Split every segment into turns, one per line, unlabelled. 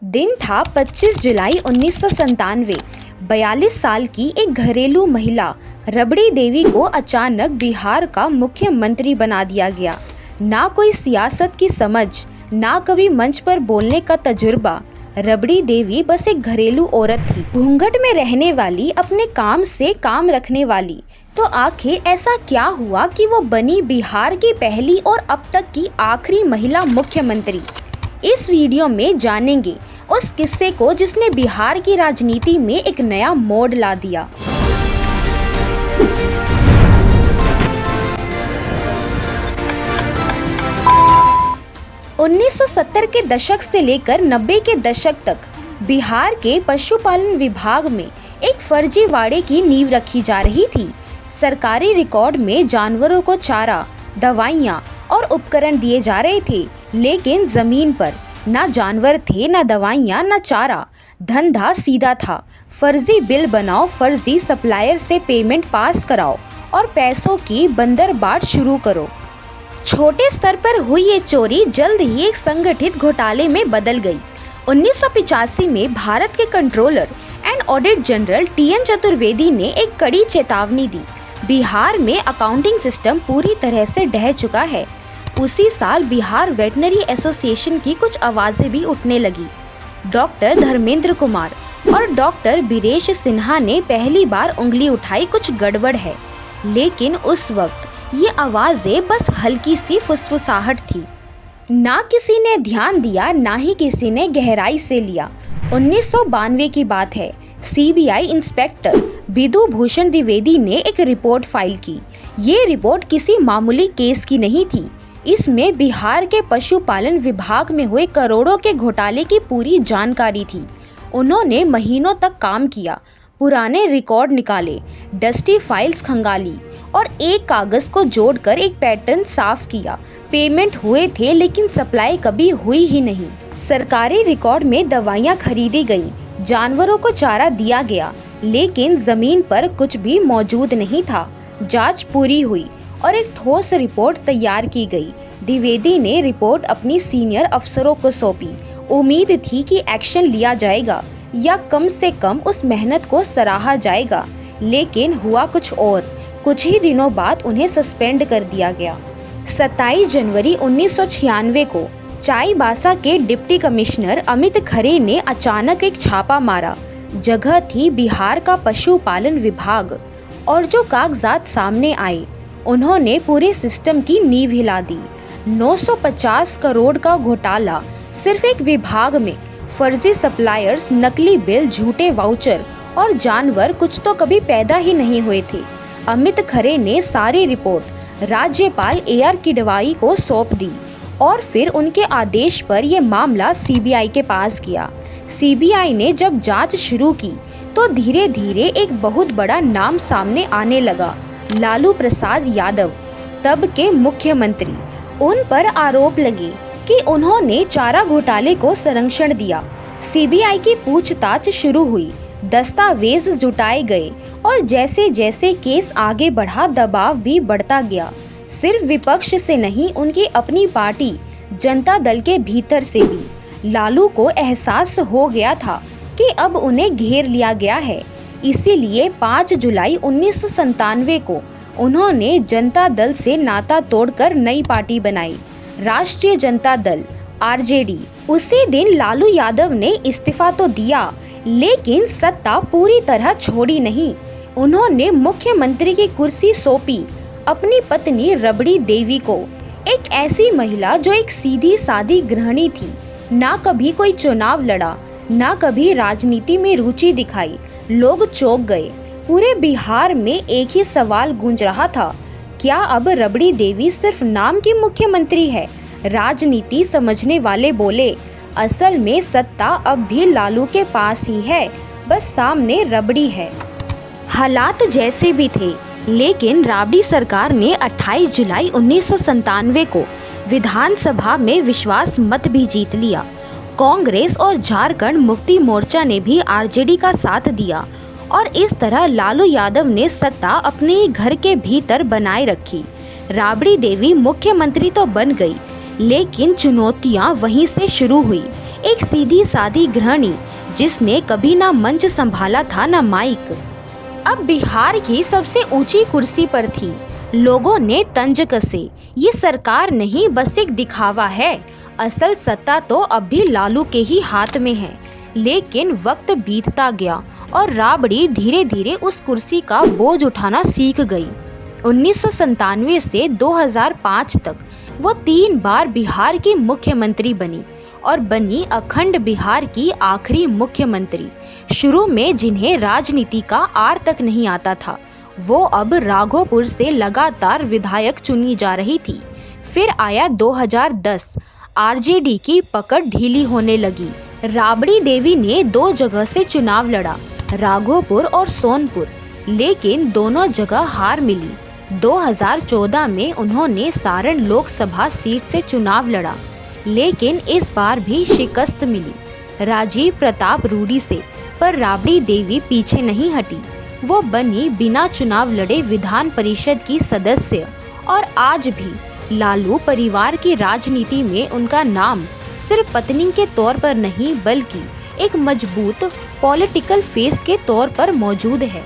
दिन था 25 जुलाई 1997। 42 साल की एक घरेलू महिला रबड़ी देवी को अचानक बिहार का मुख्यमंत्री बना दिया गया। ना कोई सियासत की समझ, ना कभी मंच पर बोलने का तजुर्बा। रबड़ी देवी बस एक घरेलू औरत थी, घूंघट में रहने वाली, अपने काम से काम रखने वाली। तो आखिर ऐसा क्या हुआ कि वो बनी बिहार की पहली और अब तक की आखिरी महिला मुख्यमंत्री। इस वीडियो में जानेंगे उस किस्से को जिसने बिहार की राजनीति में एक नया मोड़ ला दिया। उन्नीस सौ 70 के दशक से लेकर 90 के दशक तक बिहार के पशुपालन विभाग में एक फर्जीवाड़े की नींव रखी जा रही थी। सरकारी रिकॉर्ड में जानवरों को चारा, दवाइयाँ और उपकरण दिए जा रहे थे, लेकिन जमीन पर ना जानवर थे, ना दवाइयाँ, ना चारा। धंधा सीधा था, फर्जी बिल बनाओ, फर्जी सप्लायर से पेमेंट पास कराओ और पैसों की बंदरबाट शुरू करो। छोटे स्तर पर हुई ये चोरी जल्द ही एक संगठित घोटाले में बदल गई। 1985 में भारत के controller and audit general TN. Chaturvedi ने एक कड़ी चेतावनी दी। बिहार में अकाउंटिंग सिस्टम पूरी तरह से ढह चुका है। उसी साल बिहार वेटनरी एसोसिएशन की कुछ आवाज़ें भी उठने लगी। डॉक्टर धर्मेंद्र कुमार और डॉक्टर बीरेश सिन्हा ने पहली बार उंगली उठाई, कुछ गड़बड़ है। लेकिन उस वक्त ये आवाज़ें बस हल्की सी फुसफुसाहट थी। ना किसी ने ध्यान दिया, ना ही किसी ने गहराई से लिया। 1992 की बात है। सीबीआई इंस्पेक्टर बिधु भूषण द्विवेदी ने एक रिपोर्ट फाइल की। ये रिपोर्ट किसी मामूली केस की नहीं थी। इसमें बिहार के पशुपालन विभाग में हुए करोड़ों के घोटाले की पूरी जानकारी थी। उन्होंने महीनों तक काम किया, पुराने रिकॉर्ड निकाले, डस्टी फाइल्स खंगाली और एक कागज़ को जोड़कर एक पैटर्न साफ किया। पेमेंट हुए थे, लेकिन सप्लाई कभी हुई ही नहीं। सरकारी रिकॉर्ड में दवाइयाँ खरीदी गई, जानवरों को चारा दिया गया, लेकिन ज़मीन पर कुछ भी मौजूद नहीं था। जांच पूरी हुई और एक ठोस रिपोर्ट तैयार की गई। द्विवेदी ने रिपोर्ट अपनी सीनियर अफसरों को सौंपी। उम्मीद थी कि एक्शन लिया जाएगा या कम से कम उस मेहनत को सराहा जाएगा, लेकिन हुआ कुछ और। कुछ ही दिनों बाद उन्हें सस्पेंड कर दिया गया। 27 जनवरी 1996 को चाईबासा के डिप्टी कमिश्नर अमित खरे ने अचानक एक छापा मारा। जगह थी बिहार का पशुपालन विभाग, और जो कागजात सामने आए उन्होंने पूरे सिस्टम की नींव हिला दी। 950 करोड़ का घोटाला सिर्फ एक विभाग में। फर्जी सप्लायर्स, नकली बिल, झूठे वाउचर और जानवर कुछ तो कभी पैदा ही नहीं हुए थे। अमित खरे ने सारी रिपोर्ट राज्यपाल A.R. किडवाई को सौंप दी और फिर उनके आदेश पर यह मामला सीबीआई के पास गया। सीबीआई ने जब जांच शुरू की तो धीरे धीरे एक बहुत बड़ा नाम सामने आने लगा, लालू प्रसाद यादव, तब के मुख्यमंत्री। उन पर आरोप लगे कि उन्होंने चारा घोटाले को संरक्षण दिया। सीबीआई की पूछताछ शुरू हुई, दस्तावेज जुटाए गए और जैसे जैसे केस आगे बढ़ा दबाव भी बढ़ता गया। सिर्फ विपक्ष से नहीं, उनकी अपनी पार्टी जनता दल के भीतर से भी। लालू को एहसास हो गया था कि अब उन्हें घेर लिया गया है। इसीलिए 5 जुलाई 1997 को उन्होंने जनता दल से नाता तोड़कर नई पार्टी बनाई, राष्ट्रीय जनता दल (RJD). उसी दिन लालू यादव ने इस्तीफा तो दिया, लेकिन सत्ता पूरी तरह छोड़ी नहीं। उन्होंने मुख्यमंत्री की कुर्सी सौंपी अपनी पत्नी रबड़ी देवी को, एक ऐसी महिला जो एक सीधी सादी गृहिणी थी, ना कभी कोई चुनाव लड़ा, ना कभी राजनीति में रुचि दिखाई। लोग चौंक गए। पूरे बिहार में एक ही सवाल गूंज रहा था, क्या अब रबड़ी देवी सिर्फ नाम की मुख्यमंत्री है? राजनीति समझने वाले बोले, असल में सत्ता अब भी लालू के पास ही है, बस सामने रबड़ी है। हालात जैसे भी थे, लेकिन राबड़ी सरकार ने 28 जुलाई 1997 को विधानसभा में विश्वास मत भी जीत लिया। कांग्रेस और झारखंड मुक्ति मोर्चा ने भी RJD का साथ दिया और इस तरह लालू यादव ने सत्ता अपने ही घर के भीतर बनाए रखी। राबड़ी देवी मुख्यमंत्री तो बन गई, लेकिन चुनौतियां वहीं से शुरू हुई। एक सीधी सादी गृहिणी जिसने कभी ना मंच संभाला था ना माइक, अब बिहार की सबसे ऊंची कुर्सी पर थी। लोगों ने तंज कसे, ये सरकार नहीं बस एक दिखावा है, असल सत्ता तो अब भी लालू के ही हाथ में है। लेकिन वक्त बीतता गया और राबड़ी धीरे धीरे उस कुर्सी का बोझ उठाना सीख गई। 1997 से 2005 तक वो 3 बार बिहार की मुख्यमंत्री बनी और बनी अखंड बिहार की आखिरी मुख्यमंत्री। शुरू में जिन्हें राजनीति का आर तक नहीं आता था, वो अब राघोपुर से लगातार विधायक चुनी जा रही थी। फिर आया 2010, आरजेडी की पकड़ ढीली होने लगी। राबड़ी देवी ने 2 जगह से चुनाव लड़ा, राघोपुर और सोनपुर, लेकिन दोनों जगह हार मिली। 2014 में उन्होंने सारण लोकसभा सीट से चुनाव लड़ा, लेकिन इस बार भी शिकस्त मिली राजीव प्रताप रूडी से। पर राबड़ी देवी पीछे नहीं हटी, वो बनी बिना चुनाव लड़े विधान परिषद की सदस्य और आज भी लालू परिवार की राजनीति में उनका नाम सिर्फ पत्नी के तौर पर नहीं बल्कि एक मजबूत पॉलिटिकल फेस के तौर पर मौजूद है।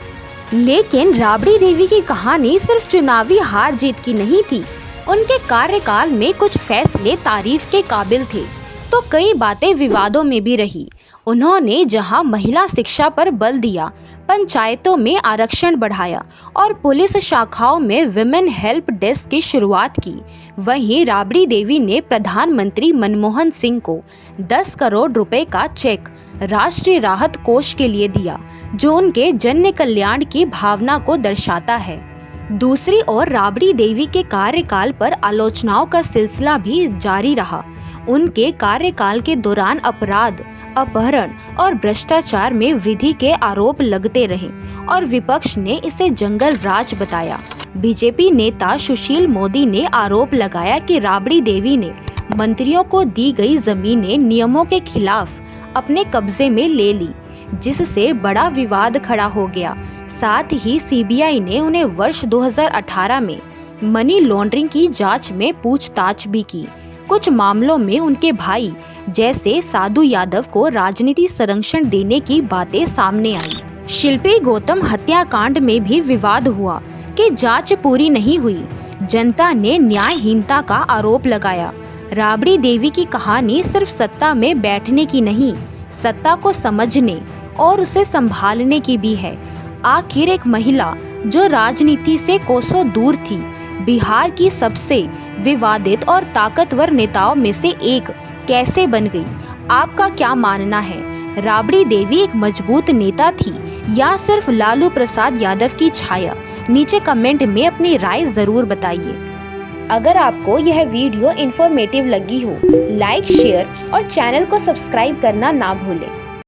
लेकिन राबड़ी देवी की कहानी सिर्फ चुनावी हार जीत की नहीं थी। उनके कार्यकाल में कुछ फैसले तारीफ के काबिल थे तो कई बातें विवादों में भी रही। उन्होंने जहां महिला शिक्षा पर बल दिया, पंचायतों में आरक्षण बढ़ाया और पुलिस शाखाओं में विमेन हेल्प डेस्क की शुरुआत की, वहीं राबड़ी देवी ने प्रधानमंत्री मनमोहन सिंह को 10 करोड़ रुपए का चेक राष्ट्रीय राहत कोष के लिए दिया, जो उनके जन कल्याण की भावना को दर्शाता है। दूसरी ओर राबड़ी देवी के कार्यकाल पर आलोचनाओं का सिलसिला भी जारी रहा। उनके कार्यकाल के दौरान अपराध, अपहरण और भ्रष्टाचार में वृद्धि के आरोप लगते रहे और विपक्ष ने इसे जंगल राज बताया। बीजेपी नेता सुशील मोदी ने आरोप लगाया कि राबड़ी देवी ने मंत्रियों को दी गई जमीनें नियमों के खिलाफ अपने कब्जे में ले ली, जिससे बड़ा विवाद खड़ा हो गया। साथ ही सीबीआई ने उन्हें वर्ष 2018 में मनी लॉन्ड्रिंग की जांच में पूछताछ भी की। कुछ मामलों में उनके भाई जैसे साधु यादव को राजनीति संरक्षण देने की बातें सामने आई। शिल्पी गौतम हत्याकांड में भी विवाद हुआ कि जांच पूरी नहीं हुई। जनता ने न्यायहीनता का आरोप लगाया। राबड़ी देवी की कहानी सिर्फ सत्ता में बैठने की नहीं, सत्ता को समझने और उसे संभालने की भी है। आखिर एक महिला जो राजनीति से कोसों दूर थी, बिहार की सबसे विवादित और ताकतवर नेताओं में से एक कैसे बन गई? आपका क्या मानना है? राबड़ी देवी एक मजबूत नेता थी या सिर्फ लालू प्रसाद यादव की छाया? नीचे कमेंट में अपनी राय जरूर बताइए। अगर आपको यह वीडियो इन्फॉर्मेटिव लगी हो, लाइक, शेयर और चैनल को सब्सक्राइब करना ना भूलें।